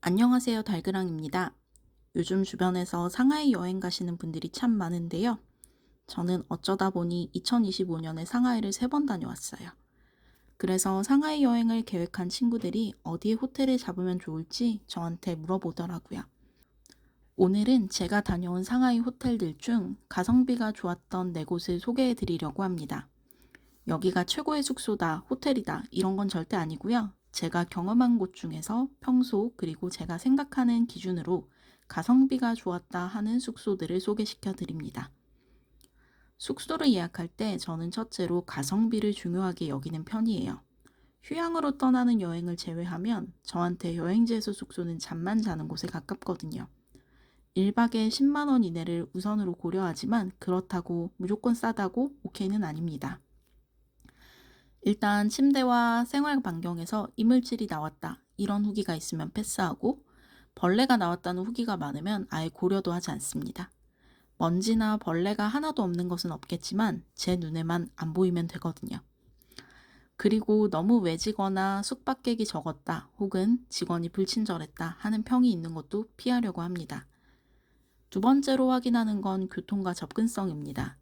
안녕하세요, 달그랑입니다. 요즘 주변에서 상하이 여행 가시는 분들이 참 많은데요. 저는 어쩌다 보니 2025년에 상하이를 3번 다녀왔어요. 그래서 상하이 여행을 계획한 친구들이 어디에 호텔을 잡으면 좋을지 저한테 물어보더라고요. 오늘은 제가 다녀온 상하이 호텔들 중 가성비가 좋았던 4곳을 소개해 드리려고 합니다. 여기가 최고의 숙소다, 호텔이다, 이런 건 절대 아니고요. 제가 경험한 곳 중에서 평소 그리고 제가 생각하는 기준으로 가성비가 좋았다 하는 숙소들을 소개시켜 드립니다. 숙소를 예약할 때 저는 첫째로 가성비를 중요하게 여기는 편이에요. 휴양으로 떠나는 여행을 제외하면 저한테 여행지에서 숙소는 잠만 자는 곳에 가깝거든요. 1박에 10만 원 이내를 우선으로 고려하지만 그렇다고 무조건 싸다고 오케이는 아닙니다. 일단 침대와 생활 반경에서 이물질이 나왔다, 이런 후기가 있으면 패스하고, 벌레가 나왔다는 후기가 많으면 아예 고려도 하지 않습니다. 먼지나 벌레가 하나도 없는 것은 없겠지만 제 눈에만 안 보이면 되거든요. 그리고 너무 외지거나 숙박객이 적었다 혹은 직원이 불친절했다 하는 평이 있는 것도 피하려고 합니다. 두 번째로 확인하는 건 교통과 접근성입니다.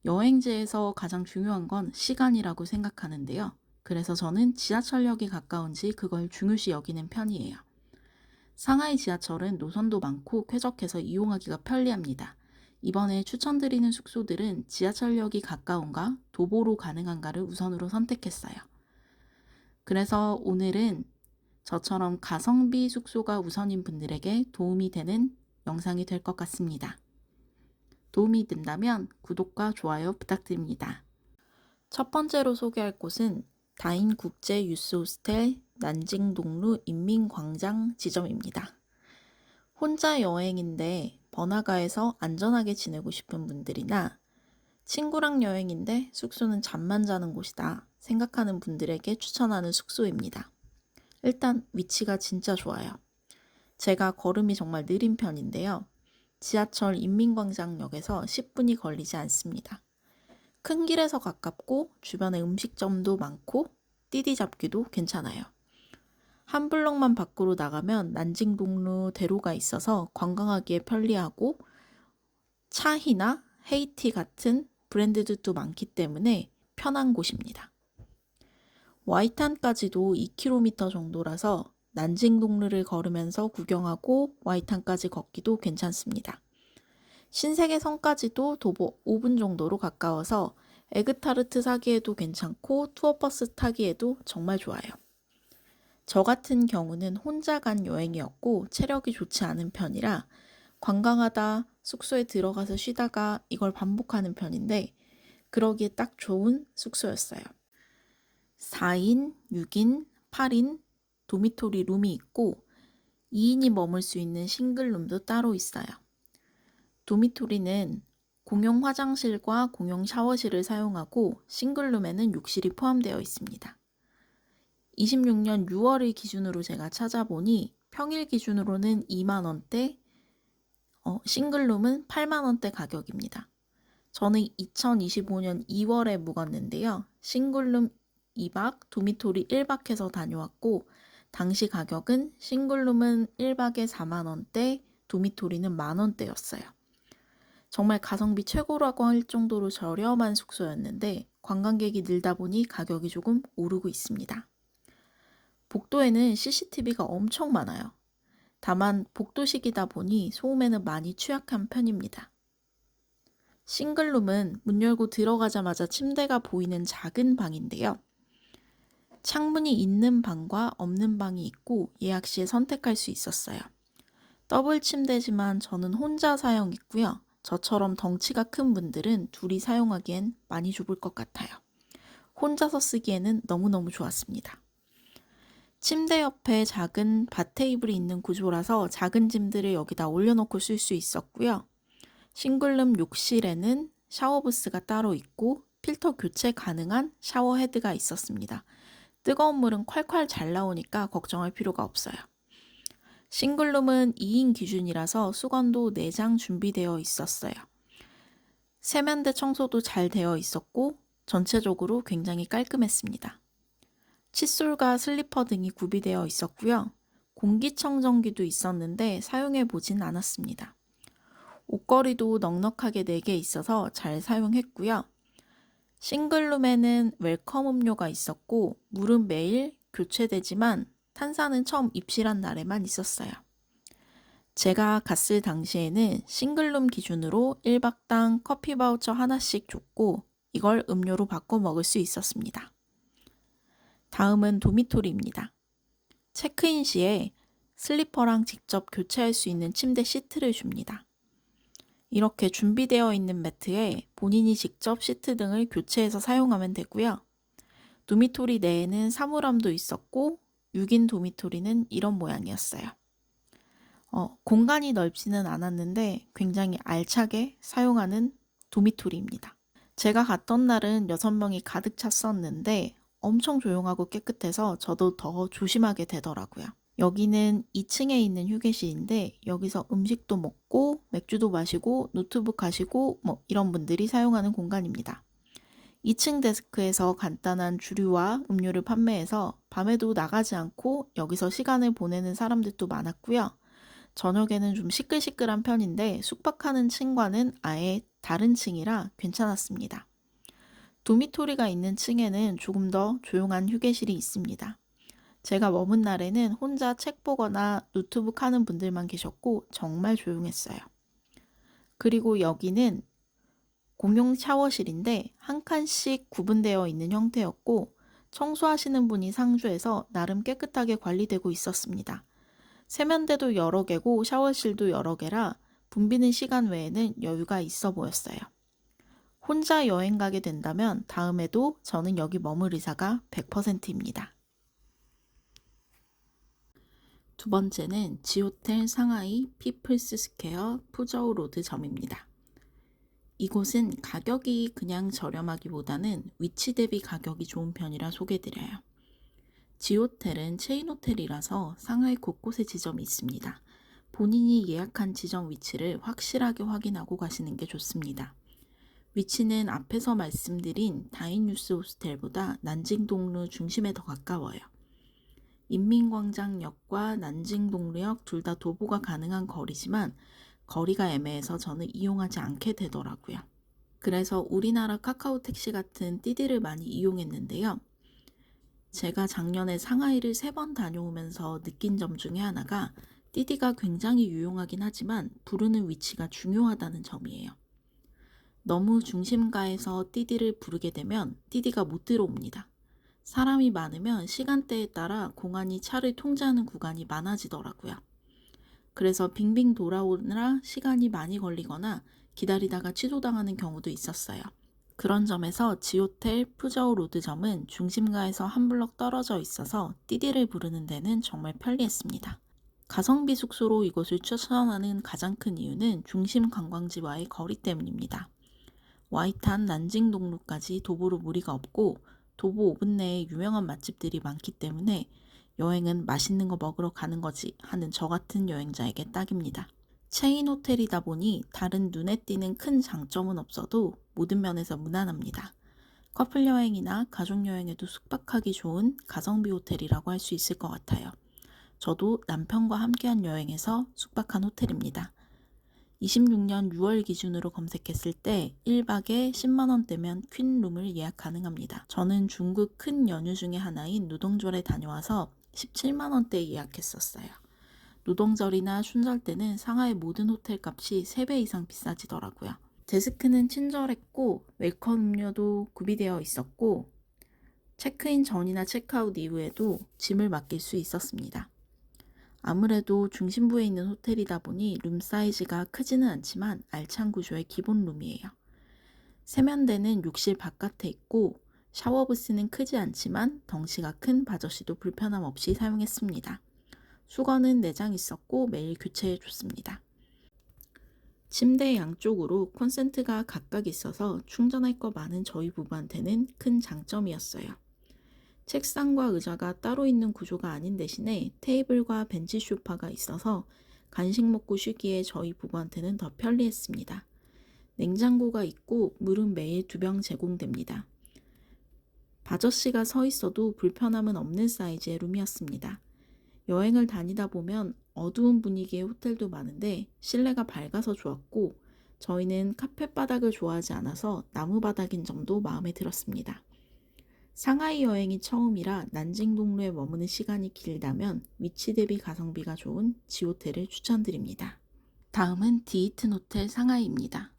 여행지에서 가장 중요한 건 시간이라고 생각하는데요. 그래서 저는 지하철역이 가까운지 그걸 중요시 여기는 편이에요. 상하이 지하철은 노선도 많고 쾌적해서 이용하기가 편리합니다. 이번에 추천드리는 숙소들은 지하철역이 가까운가, 도보로 가능한가를 우선으로 선택했어요. 그래서 오늘은 저처럼 가성비 숙소가 우선인 분들에게 도움이 되는 영상이 될 것 같습니다. 도움이 된다면 구독과 좋아요 부탁드립니다. 첫 번째로 소개할 곳은 다인 국제 유스 호스텔 난징동루 인민광장 지점입니다. 혼자 여행인데 번화가에서 안전하게 지내고 싶은 분들이나 친구랑 여행인데 숙소는 잠만 자는 곳이다 생각하는 분들에게 추천하는 숙소입니다. 일단 위치가 진짜 좋아요. 제가 걸음이 정말 느린 편인데요. 지하철 인민광장역에서 10분이 걸리지 않습니다. 큰 길에서 가깝고 주변에 음식점도 많고 띠디 잡기도 괜찮아요. 한 블럭만 밖으로 나가면 난징동로 대로가 있어서 관광하기에 편리하고 차히나 헤이티 같은 브랜드들도 많기 때문에 편한 곳입니다. 와이탄까지도 2km 정도라서 난징동루를 걸으면서 구경하고 와이탄까지 걷기도 괜찮습니다. 신세계 성까지도 도보 5분 정도로 가까워서 에그타르트 사기에도 괜찮고 투어버스 타기에도 정말 좋아요. 저 같은 경우는 혼자 간 여행이었고 체력이 좋지 않은 편이라 관광하다 숙소에 들어가서 쉬다가 이걸 반복하는 편인데 그러기에 딱 좋은 숙소였어요. 4인, 6인, 8인 도미토리 룸이 있고 2인이 머물 수 있는 싱글룸도 따로 있어요. 도미토리는 공용 화장실과 공용 샤워실을 사용하고 싱글룸에는 욕실이 포함되어 있습니다. 26년 6월을 기준으로 제가 찾아보니 평일 기준으로는 2만원대, 싱글룸은 8만원대 가격입니다. 저는 2025년 2월에 묵었는데요. 싱글룸 2박, 도미토리 1박해서 다녀왔고 당시 가격은 싱글룸은 1박에 4만원대, 도미토리는 만원대였어요. 정말 가성비 최고라고 할 정도로 저렴한 숙소였는데 관광객이 늘다 보니 가격이 조금 오르고 있습니다. 복도에는 CCTV가 엄청 많아요. 다만 복도식이다 보니 소음에는 많이 취약한 편입니다. 싱글룸은 문 열고 들어가자마자 침대가 보이는 작은 방인데요. 창문이 있는 방과 없는 방이 있고 예약 시에 선택할 수 있었어요. 더블 침대지만 저는 혼자 사용했고요. 저처럼 덩치가 큰 분들은 둘이 사용하기엔 많이 좁을 것 같아요. 혼자서 쓰기에는 너무너무 좋았습니다. 침대 옆에 작은 바 테이블이 있는 구조라서 작은 짐들을 여기다 올려놓고 쓸 수 있었고요. 싱글룸 욕실에는 샤워부스가 따로 있고 필터 교체 가능한 샤워 헤드가 있었습니다. 뜨거운 물은 콸콸 잘 나오니까 걱정할 필요가 없어요. 싱글룸은 2인 기준이라서 수건도 4장 준비되어 있었어요. 세면대 청소도 잘 되어 있었고 전체적으로 굉장히 깔끔했습니다. 칫솔과 슬리퍼 등이 구비되어 있었고요. 공기청정기도 있었는데 사용해 보진 않았습니다. 옷걸이도 넉넉하게 4개 있어서 잘 사용했고요. 싱글룸에는 웰컴 음료가 있었고 물은 매일 교체되지만 탄산은 처음 입실한 날에만 있었어요. 제가 갔을 당시에는 싱글룸 기준으로 1박당 커피 바우처 하나씩 줬고 이걸 음료로 바꿔 먹을 수 있었습니다. 다음은 도미토리입니다. 체크인 시에 슬리퍼랑 직접 교체할 수 있는 침대 시트를 줍니다. 이렇게 준비되어 있는 매트에 본인이 직접 시트 등을 교체해서 사용하면 되고요. 도미토리 내에는 사물함도 있었고 6인 도미토리는 이런 모양이었어요. 공간이 넓지는 않았는데 굉장히 알차게 사용하는 도미토리입니다. 제가 갔던 날은 6명이 가득 찼었는데 엄청 조용하고 깨끗해서 저도 더 조심하게 되더라고요. 여기는 2층에 있는 휴게실인데 여기서 음식도 먹고 맥주도 마시고 노트북 하시고 이런 분들이 사용하는 공간입니다. 2층 데스크에서 간단한 주류와 음료를 판매해서 밤에도 나가지 않고 여기서 시간을 보내는 사람들도 많았고요. 저녁에는 좀 시끌시끌한 편인데 숙박하는 층과는 아예 다른 층이라 괜찮았습니다. 도미토리가 있는 층에는 조금 더 조용한 휴게실이 있습니다. 제가 머문 날에는 혼자 책 보거나 노트북 하는 분들만 계셨고 정말 조용했어요. 그리고 여기는 공용 샤워실인데 한 칸씩 구분되어 있는 형태였고 청소하시는 분이 상주해서 나름 깨끗하게 관리되고 있었습니다. 세면대도 여러 개고 샤워실도 여러 개라 붐비는 시간 외에는 여유가 있어 보였어요. 혼자 여행 가게 된다면 다음에도 저는 여기 머물 의사가 100%입니다. 두 번째는 지호텔 상하이 피플스 스퀘어 푸저우 로드점입니다. 이곳은 가격이 그냥 저렴하기보다는 위치 대비 가격이 좋은 편이라 소개드려요. 지호텔은 체인 호텔이라서 상하이 곳곳에 지점이 있습니다. 본인이 예약한 지점 위치를 확실하게 확인하고 가시는 게 좋습니다. 위치는 앞에서 말씀드린 다인뉴스 호스텔보다 난징동루 중심에 더 가까워요. 인민광장역과 난징동루역 둘 다 도보가 가능한 거리지만 거리가 애매해서 저는 이용하지 않게 되더라고요. 그래서 우리나라 카카오 택시 같은 띠디를 많이 이용했는데요. 제가 작년에 상하이를 3번 다녀오면서 느낀 점 중에 하나가 띠디가 굉장히 유용하긴 하지만 부르는 위치가 중요하다는 점이에요. 너무 중심가에서 띠디를 부르게 되면 띠디가 못 들어옵니다. 사람이 많으면 시간대에 따라 공안이 차를 통제하는 구간이 많아지더라고요. 그래서 빙빙 돌아오느라 시간이 많이 걸리거나 기다리다가 취소당하는 경우도 있었어요. 그런 점에서 지호텔 푸저우 로드점은 중심가에서 한 블럭 떨어져 있어서 띠디를 부르는 데는 정말 편리했습니다. 가성비 숙소로 이곳을 추천하는 가장 큰 이유는 중심 관광지와의 거리 때문입니다. 와이탄 난징동루까지 도보로 무리가 없고 도보 5분 내에 유명한 맛집들이 많기 때문에 여행은 맛있는 거 먹으러 가는 거지 하는 저 같은 여행자에게 딱입니다. 체인 호텔이다 보니 다른 눈에 띄는 큰 장점은 없어도 모든 면에서 무난합니다. 커플 여행이나 가족 여행에도 숙박하기 좋은 가성비 호텔이라고 할 수 있을 것 같아요. 저도 남편과 함께한 여행에서 숙박한 호텔입니다. 26년 6월 기준으로 검색했을 때 1박에 10만원대면 퀸룸을 예약 가능합니다. 저는 중국 큰 연휴 중에 하나인 노동절에 다녀와서 17만원대에 예약했었어요. 노동절이나 춘절 때는 상하이 모든 호텔 값이 3배 이상 비싸지더라고요. 데스크는 친절했고 웰컴 음료도 구비되어 있었고 체크인 전이나 체크아웃 이후에도 짐을 맡길 수 있었습니다. 아무래도 중심부에 있는 호텔이다 보니 룸 사이즈가 크지는 않지만 알찬 구조의 기본 룸이에요. 세면대는 욕실 바깥에 있고 샤워 부스는 크지 않지만 덩치가 큰 바저씨도 불편함 없이 사용했습니다. 수건은 4장 있었고 매일 교체해 줬습니다. 침대 양쪽으로 콘센트가 각각 있어서 충전할 거 많은 저희 부부한테는 큰 장점이었어요. 책상과 의자가 따로 있는 구조가 아닌 대신에 테이블과 벤치 소파가 있어서 간식 먹고 쉬기에 저희 부부한테는 더 편리했습니다. 냉장고가 있고 물은 매일 2병 제공됩니다. 바저씨가 서 있어도 불편함은 없는 사이즈의 룸이었습니다. 여행을 다니다 보면 어두운 분위기의 호텔도 많은데 실내가 밝아서 좋았고, 저희는 카페 바닥을 좋아하지 않아서 나무 바닥인 점도 마음에 들었습니다. 상하이 여행이 처음이라 난징 동로에 머무는 시간이 길다면 위치 대비 가성비가 좋은 지호텔을 추천드립니다. 다음은 디히튼 호텔 상하이입니다.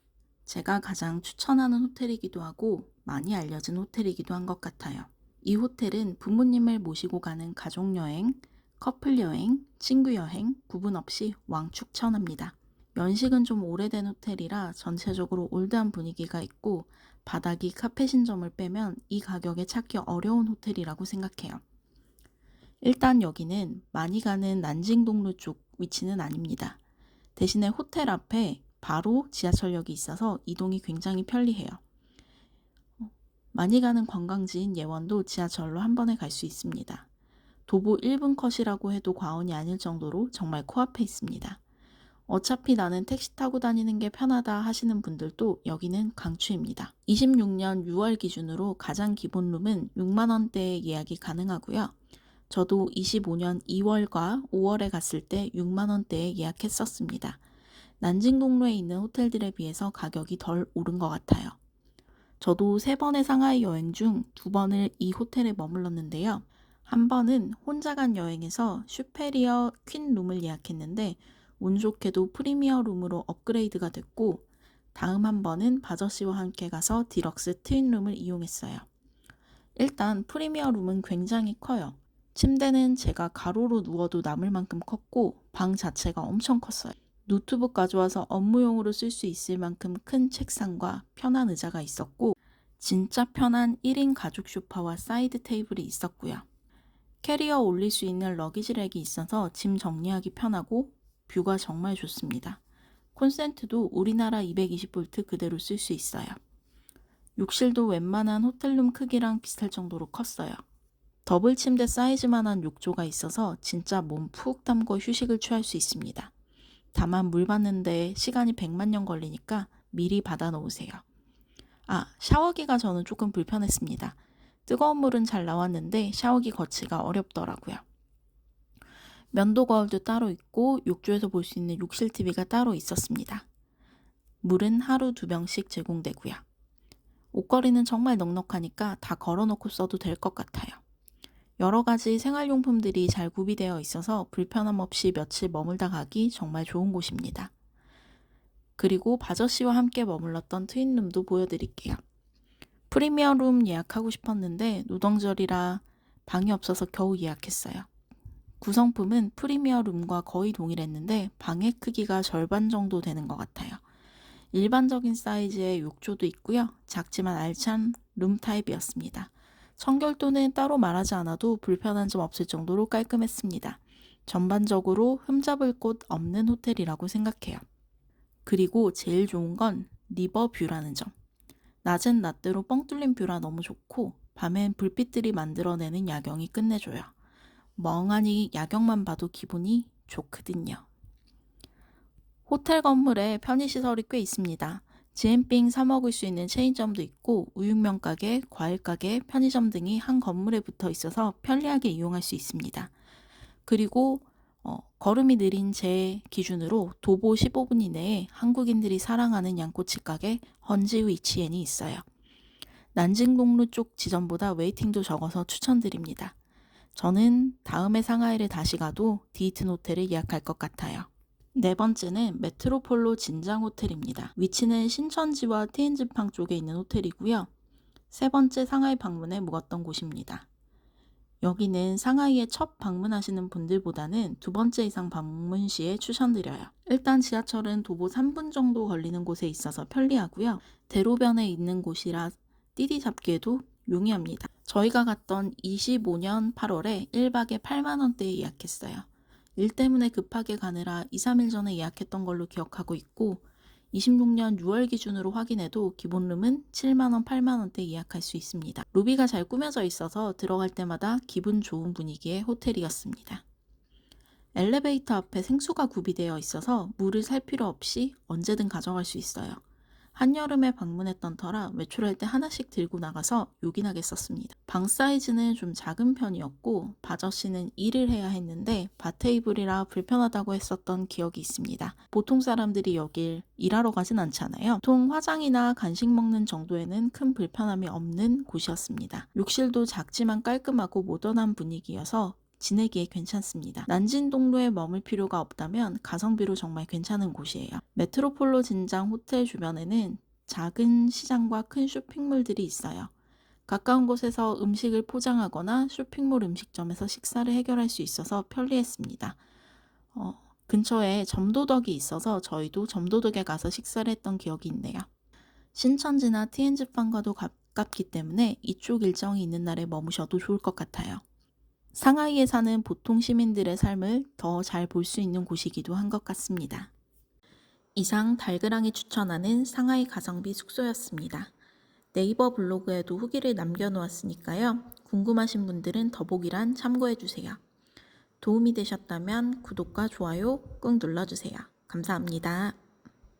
제가 가장 추천하는 호텔이기도 하고 많이 알려진 호텔이기도 한 것 같아요. 이 호텔은 부모님을 모시고 가는 가족여행, 커플여행, 친구여행 구분 없이 왕추천합니다. 연식은 좀 오래된 호텔이라 전체적으로 올드한 분위기가 있고 바닥이 카펫인 점을 빼면 이 가격에 찾기 어려운 호텔이라고 생각해요. 일단 여기는 많이 가는 난징동로 쪽 위치는 아닙니다. 대신에 호텔 앞에 바로 지하철역이 있어서 이동이 굉장히 편리해요. 많이 가는 관광지인 예원도 지하철로 한 번에 갈 수 있습니다. 도보 1분 컷이라고 해도 과언이 아닐 정도로 정말 코앞에 있습니다. 어차피 나는 택시 타고 다니는 게 편하다 하시는 분들도 여기는 강추입니다. 26년 6월 기준으로 가장 기본 룸은 6만 원대에 예약이 가능하고요. 저도 25년 2월과 5월에 갔을 때 6만 원대에 예약했었습니다. 난징동로에 있는 호텔들에 비해서 가격이 덜 오른 것 같아요. 저도 3번의 상하이 여행 중 2번을 이 호텔에 머물렀는데요. 한 번은 혼자 간 여행에서 슈페리어 퀸 룸을 예약했는데 운 좋게도 프리미어 룸으로 업그레이드가 됐고, 다음 한 번은 바저씨와 함께 가서 디럭스 트윈 룸을 이용했어요. 일단 프리미어 룸은 굉장히 커요. 침대는 제가 가로로 누워도 남을 만큼 컸고 방 자체가 엄청 컸어요. 노트북 가져와서 업무용으로 쓸 수 있을 만큼 큰 책상과 편한 의자가 있었고, 진짜 편한 1인 가죽 소파와 사이드 테이블이 있었고요. 캐리어 올릴 수 있는 러기지 랙이 있어서 짐 정리하기 편하고 뷰가 정말 좋습니다. 콘센트도 우리나라 220V 그대로 쓸 수 있어요. 욕실도 웬만한 호텔룸 크기랑 비슷할 정도로 컸어요. 더블 침대 사이즈만한 욕조가 있어서 진짜 몸 푹 담고 휴식을 취할 수 있습니다. 다만 물 받는데 시간이 100만 년 걸리니까 미리 받아 놓으세요. 샤워기가 저는 조금 불편했습니다. 뜨거운 물은 잘 나왔는데 샤워기 거치가 어렵더라고요. 면도 거울도 따로 있고 욕조에서 볼 수 있는 욕실 TV가 따로 있었습니다. 물은 하루 2병씩 제공되고요. 옷걸이는 정말 넉넉하니까 다 걸어놓고 써도 될 것 같아요. 여러 가지 생활용품들이 잘 구비되어 있어서 불편함 없이 며칠 머물다 가기 정말 좋은 곳입니다. 그리고 바저씨와 함께 머물렀던 트윈룸도 보여드릴게요. 프리미어룸 예약하고 싶었는데 노동절이라 방이 없어서 겨우 예약했어요. 구성품은 프리미어룸과 거의 동일했는데 방의 크기가 절반 정도 되는 것 같아요. 일반적인 사이즈의 욕조도 있고요. 작지만 알찬 룸 타입이었습니다. 청결도는 따로 말하지 않아도 불편한 점 없을 정도로 깔끔했습니다. 전반적으로 흠잡을 곳 없는 호텔이라고 생각해요. 그리고 제일 좋은 건 리버뷰라는 점. 낮은 낮대로 뻥 뚫린 뷰라 너무 좋고 밤엔 불빛들이 만들어내는 야경이 끝내줘요. 멍하니 야경만 봐도 기분이 좋거든요. 호텔 건물에 편의시설이 꽤 있습니다. 지엠빙 사 먹을 수 있는 체인점도 있고 우육면 가게, 과일 가게, 편의점 등이 한 건물에 붙어 있어서 편리하게 이용할 수 있습니다. 그리고 걸음이 느린 제 기준으로 도보 15분 이내에 한국인들이 사랑하는 양꼬치 가게 헌지우 이치엔이 있어요. 난징동로 쪽 지점보다 웨이팅도 적어서 추천드립니다. 저는 다음에 상하이를 다시 가도 디히튼 호텔을 예약할 것 같아요. 네 번째는 메트로폴로 진장 호텔입니다. 위치는 신천지와 티엔즈팡 쪽에 있는 호텔이고요. 세 번째 상하이 방문에 묵었던 곳입니다. 여기는 상하이에 첫 방문하시는 분들보다는 2번째 이상 방문 시에 추천드려요. 일단 지하철은 도보 3분 정도 걸리는 곳에 있어서 편리하고요. 대로변에 있는 곳이라 띠디 잡기에도 용이합니다. 저희가 갔던 25년 8월에 1박에 8만 원대에 예약했어요. 일 때문에 급하게 가느라 2, 3일 전에 예약했던 걸로 기억하고 있고 26년 6월 기준으로 확인해도 기본룸은 7만원, 8만원대 예약할 수 있습니다. 로비가 잘 꾸며져 있어서 들어갈 때마다 기분 좋은 분위기의 호텔이었습니다. 엘리베이터 앞에 생수가 구비되어 있어서 물을 살 필요 없이 언제든 가져갈 수 있어요. 한여름에 방문했던 터라 외출할 때 하나씩 들고 나가서 요긴하게 썼습니다. 방 사이즈는 좀 작은 편이었고 바저씨는 일을 해야 했는데 바 테이블이라 불편하다고 했었던 기억이 있습니다. 보통 사람들이 여길 일하러 가진 않잖아요. 보통 화장이나 간식 먹는 정도에는 큰 불편함이 없는 곳이었습니다. 욕실도 작지만 깔끔하고 모던한 분위기여서 지내기에 괜찮습니다. 난진동로에 머물 필요가 없다면 가성비로 정말 괜찮은 곳이에요. 메트로폴로 진장 호텔 주변에는 작은 시장과 큰 쇼핑몰들이 있어요. 가까운 곳에서 음식을 포장하거나 쇼핑몰 음식점에서 식사를 해결할 수 있어서 편리했습니다. 근처에 점도덕이 있어서 저희도 점도덕에 가서 식사를 했던 기억이 있네요. 신천지나 티엔즈판과도 가깝기 때문에 이쪽 일정이 있는 날에 머무셔도 좋을 것 같아요. 상하이에 사는 보통 시민들의 삶을 더 잘 볼 수 있는 곳이기도 한 것 같습니다. 이상 달그랑이 추천하는 상하이 가성비 숙소였습니다. 네이버 블로그에도 후기를 남겨놓았으니까요. 궁금하신 분들은 더보기란 참고해주세요. 도움이 되셨다면 구독과 좋아요 꾹 눌러주세요. 감사합니다.